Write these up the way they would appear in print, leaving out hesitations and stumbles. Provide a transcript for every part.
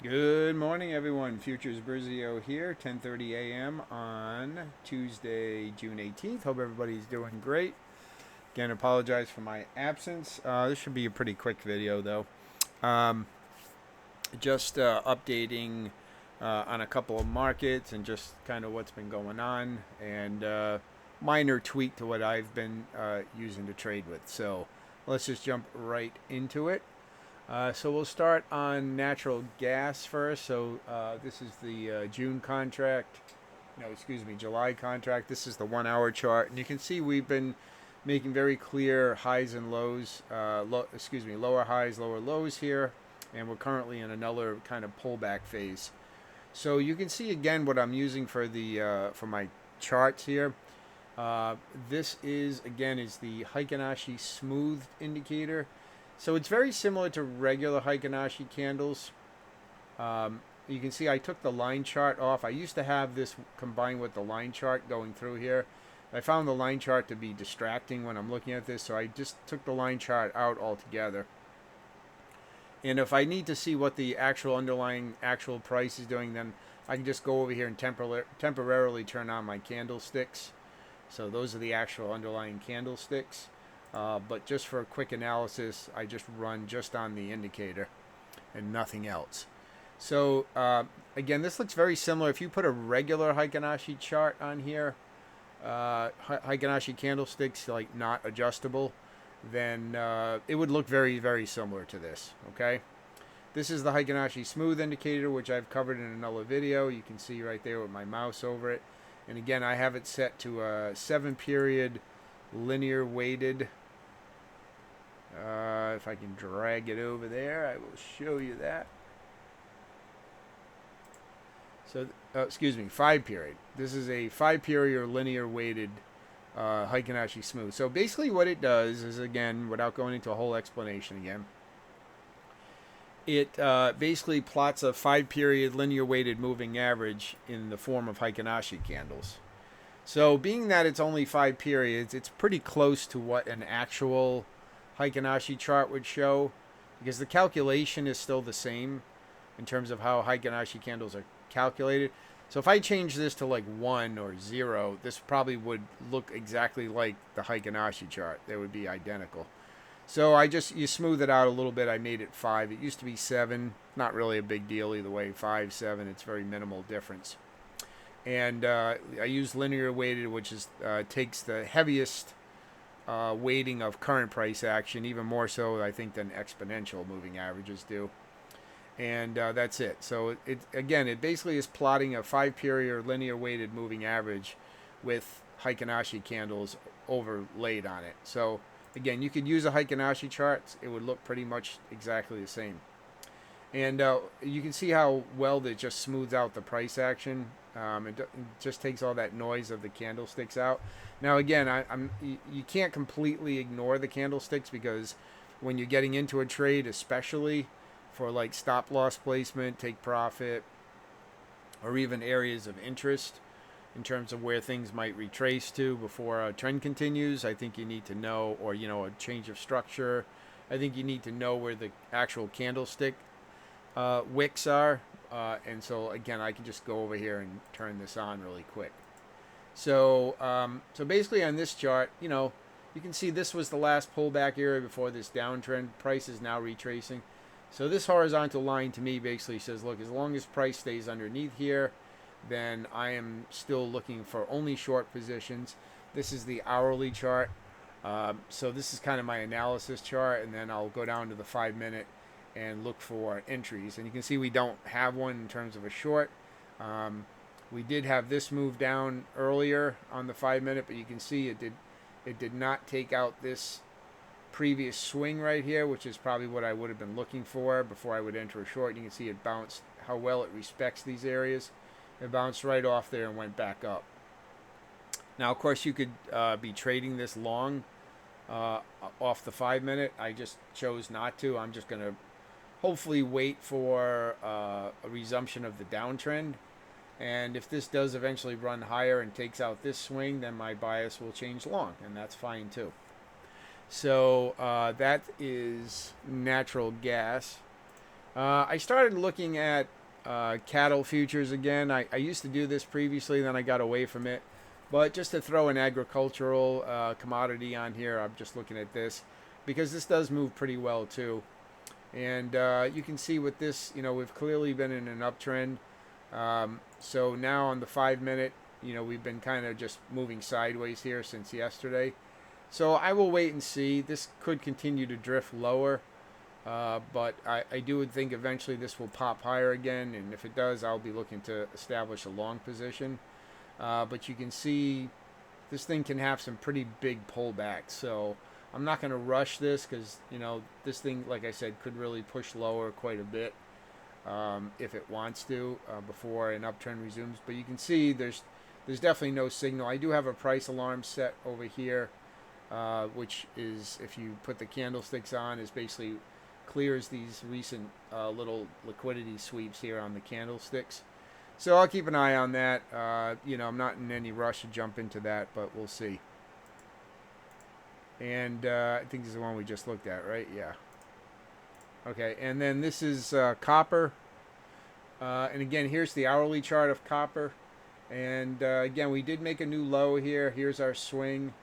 Good morning, everyone. Futures Brizio here, 10:30 a.m. on Tuesday, June 18th. Hope everybody's doing great. Again, apologize for my absence. This should be a pretty quick video, though. Um, just updating on a couple of markets and just kind of what's been going on, and minor tweak to what I've been using to trade with. So let's just jump right into it. So we'll start on natural gas first. So this is the June contract. No, excuse me, July contract. This is the 1 hour chart, and you can see we've been making very clear highs and lows. Lower highs, lower lows here, and we're currently in another kind of pullback phase. So you can see again what I'm using for the for my charts here. Uh, this is the Heikin-Ashi smooth indicator. So it's very similar to regular Heikin-Ashi candles. You can see I took the line chart off. I used to have this combined with the line chart going through here. I found the line chart to be distracting when I'm looking at this, so I just took the line chart out altogether. And if I need to see what the actual underlying actual price is doing, then I can just go over here and temporarily turn on my candlesticks. So those are the actual underlying candlesticks. But just for a quick analysis, I just run just on the indicator and nothing else. So again, this looks very similar. If you put a regular Heikin-Ashi chart on here, Heikin-Ashi candlesticks like not adjustable, then it would look very, very similar to this. Okay. This is the Heikin-Ashi smooth indicator, which I've covered in another video. You can see right there with my mouse over it. And again, I have it set to a 7-period linear weighted. If I can drag it over there, I will show you that. So, excuse me, 5-period. This is a 5-period linear weighted Heikin-Ashi smooth. So basically what it does is, again, without going into a whole explanation again, it basically plots a 5-period linear weighted moving average in the form of Heikin-Ashi candles. So being that it's only 5 periods, it's pretty close to what an actual Heikin-Ashi chart would show, because the calculation is still the same in terms of how Heikin-Ashi candles are calculated. So if I change this to like 1 or 0, this probably would look exactly like the Heikin-Ashi chart. They would be identical. So you smooth it out a little bit. I made it 5. It used to be 7. Not really a big deal either way. 5, 7. It's very minimal difference. And I use linear weighted, which is takes the heaviest weighting of current price action, even more so I think than exponential moving averages do. And that's it. So it basically is plotting a 5-period linear weighted moving average with Heikin-Ashi candles overlaid on it. So again, you could use a Heikin-Ashi chart. It would look pretty much exactly the same. And you can see how well it just smooths out the price action. It just takes all that noise of the candlesticks out. Now, again, you can't completely ignore the candlesticks, because when you're getting into a trade, especially for like stop loss placement, take profit, or even areas of interest in terms of where things might retrace to before a trend continues, I think you need to know, or a change of structure. I think you need to know where the actual candlestick wicks are. And so again, I can just go over here and turn this on really quick. So basically on this chart, you can see this was the last pullback area before this downtrend. Price is now retracing. So this horizontal line to me basically says, look, as long as price stays underneath here, then I am still looking for only short positions. This is the hourly chart. So this is kind of my analysis chart, and then I'll go down to the 5-minute and look for entries. And you can see we don't have one in terms of a short. We did have this move down earlier on the 5-minute, but you can see it did not take out this previous swing right here, which is probably what I would have been looking for before I would enter a short. You can see it bounced, how well it respects these areas. It bounced right off there and went back up. Now, of course, you could be trading this long off the 5-minute. I just chose not to. I'm just going to hopefully wait for a resumption of the downtrend. And if this does eventually run higher and takes out this swing, then my bias will change long, and that's fine too. So that is natural gas. I started looking at cattle futures again. I used to do this previously, then I got away from it. But just to throw an agricultural commodity on here, I'm just looking at this because this does move pretty well too. And you can see with this, we've clearly been in an uptrend. So now on the 5 minute, we've been kind of just moving sideways here since yesterday. So I will wait and see. This could continue to drift lower. But I do think eventually this will pop higher again, and if it does, I'll be looking to establish a long position. But you can see this thing can have some pretty big pullbacks, so I'm not going to rush this because this thing, like I said, could really push lower quite a bit if it wants to before an uptrend resumes. But you can see there's definitely no signal. I do have a price alarm set over here, which is, if you put the candlesticks on, is basically clears these recent little liquidity sweeps here on the candlesticks. So I'll keep an eye on that. I'm not in any rush to jump into that, but we'll see. And I think this is the one we just looked at, right? Yeah. Okay, and then this is copper. And again, here's the hourly chart of copper. And again, we did make a new low here. Here's our swing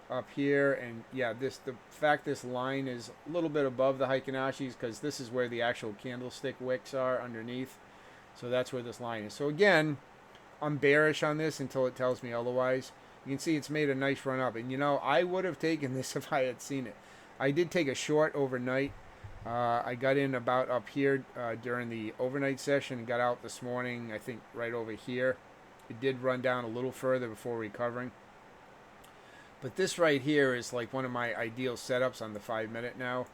up here, and yeah, the fact this line is a little bit above the Heikin-Ashis because this is where the actual candlestick wicks are underneath. So that's where this line is. So again, I'm bearish on this until it tells me otherwise. You can see it's made a nice run up, and I would have taken this if I had seen it. I did take a short overnight. I got in about up here during the overnight session and got out this morning, I think right over here. It did run down a little further before recovering. But this right here is like one of my ideal setups on the 5 minute now,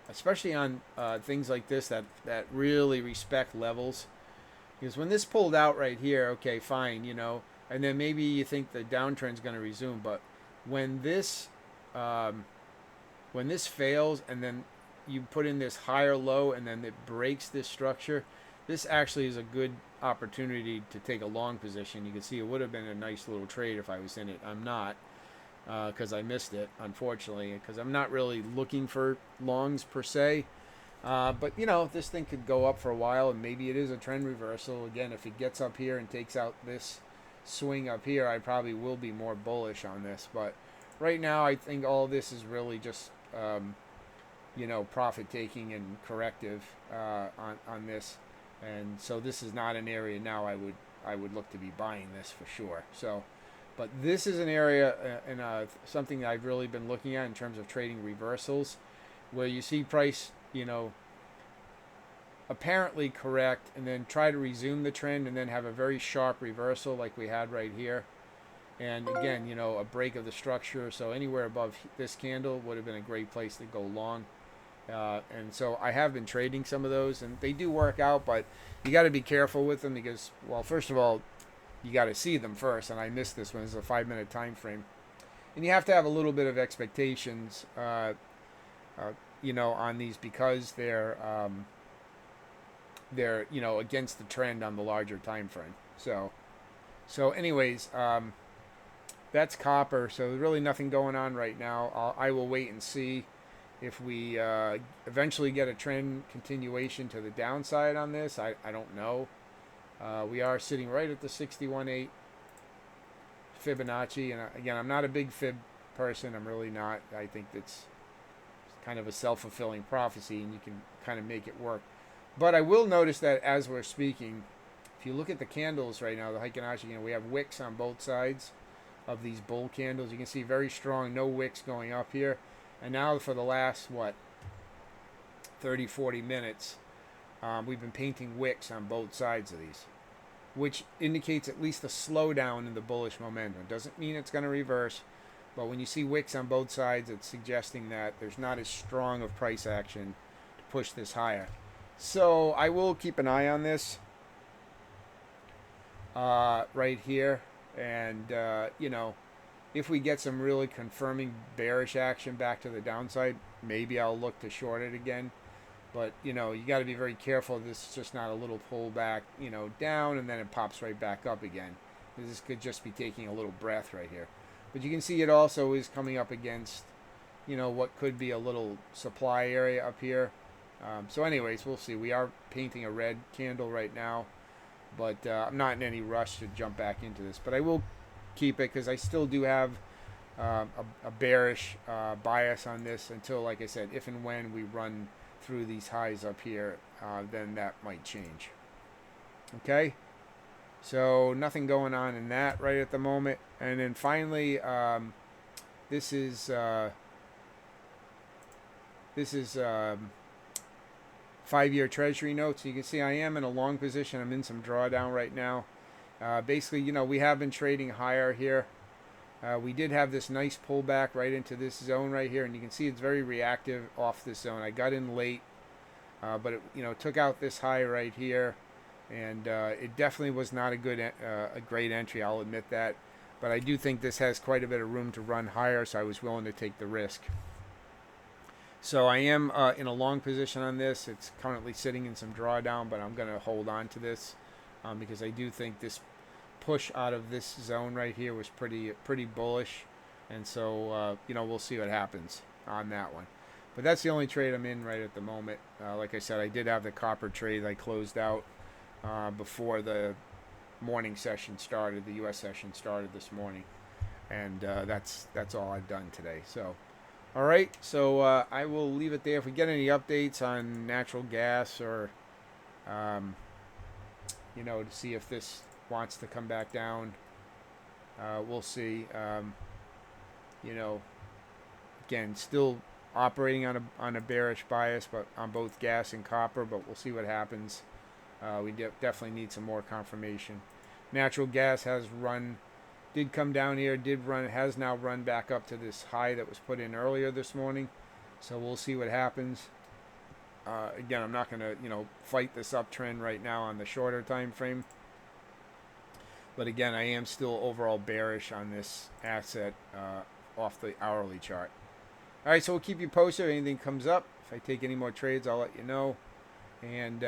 especially on things like this that really respect levels. Because when this pulled out right here, okay, fine, and then maybe you think the downtrend's going to resume, but when this fails and then you put in this higher low and then it breaks this structure, this actually is a good opportunity to take a long position. You can see it would have been a nice little trade if I was in it. I'm not. Because I missed it, unfortunately, because I'm not really looking for longs per se. But, this thing could go up for a while, and maybe it is a trend reversal. Again, if it gets up here and takes out this swing up here, I probably will be more bullish on this. But right now, I think all this is really just, profit-taking and corrective on this. And so this is not an area now I would look to be buying this for sure. So... But this is an area and something that I've really been looking at in terms of trading reversals, where you see price, apparently correct, and then try to resume the trend and then have a very sharp reversal like we had right here. And again, a break of the structure. So anywhere above this candle would have been a great place to go long. And so I have been trading some of those, and they do work out, but you got to be careful with them because, well, first of all, you got to see them first, and I missed this one. It's a 5 minute time frame, and you have to have a little bit of expectations, on these because they're against the trend on the larger time frame. So anyways, that's copper. So there's really nothing going on right now. I will wait and see if we eventually get a trend continuation to the downside on this. I don't know. We are sitting right at the 61.8 Fibonacci, and again, I'm not a big fib person. I'm really not. I think it's kind of a self-fulfilling prophecy, and you can kind of make it work. But I will notice that as we're speaking, if you look at the candles right now, the Heikin-Ashi, we have wicks on both sides of these bull candles. You can see very strong, no wicks going up here. And now for the last, 30, 40 minutes, we've been painting wicks on both sides of these, which indicates at least a slowdown in the bullish momentum. It doesn't mean it's going to reverse, but when you see wicks on both sides, it's suggesting that there's not as strong of price action to push this higher. So I will keep an eye on this right here, and if we get some really confirming bearish action back to the downside, maybe I'll look to short it again. But, you got to be very careful. This is just not a little pullback, down, and then it pops right back up again. This could just be taking a little breath right here. But you can see it also is coming up against, what could be a little supply area up here. So anyways, we'll see. We are painting a red candle right now, but I'm not in any rush to jump back into this. But I will keep it because I still do have a bearish bias on this until, like I said, if and when we run through these highs up here, then that might change. Okay, so nothing going on in that right at the moment. And then finally, this is 5-year Treasury notes. You can see I am in a long position. I'm in some drawdown right now. Basically, we have been trading higher here. We did have this nice pullback right into this zone right here, and you can see it's very reactive off this zone. I got in late, but it took out this high right here, and it definitely was not a great entry. I'll admit that, but I do think this has quite a bit of room to run higher, so I was willing to take the risk. So I am in a long position on this. It's currently sitting in some drawdown, but I'm going to hold on to this because I do think this push out of this zone right here was pretty bullish, and so we'll see what happens on that one. But that's the only trade I'm in right at the moment. Like I said, I did have the copper trade I closed out before the morning session started. The U.S. session started this morning, and that's all I've done today. So all right, so I will leave it there. If we get any updates on natural gas or to see if this wants to come back down, we'll see. Again, still operating on a bearish bias, but on both gas and copper. But we'll see what happens. We definitely need some more confirmation. Natural gas did come down here, has now run back up to this high that was put in earlier this morning. So we'll see what happens. Again, I'm not going to fight this uptrend right now on the shorter time frame. But again, I am still overall bearish on this asset off the hourly chart. All right, so we'll keep you posted if anything comes up. If I take any more trades, I'll let you know. And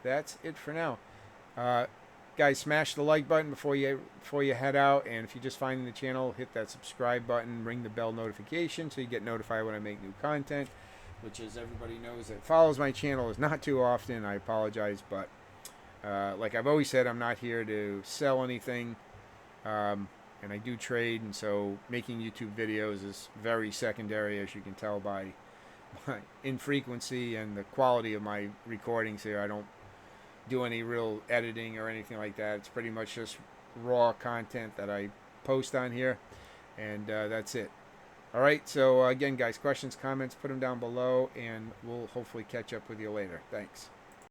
that's it for now. Guys, smash the like button before you head out. And if you're just finding the channel, hit that subscribe button, ring the bell notification so you get notified when I make new content, which, as everybody knows that follows my channel, is not too often. I apologize, but like I've always said, I'm not here to sell anything, and I do trade, and so making YouTube videos is very secondary, as you can tell by my infrequency and the quality of my recordings here. I don't do any real editing or anything like that. It's pretty much just raw content that I post on here, and that's it. All right, so again, guys, questions, comments, put them down below, and we'll hopefully catch up with you later. Thanks.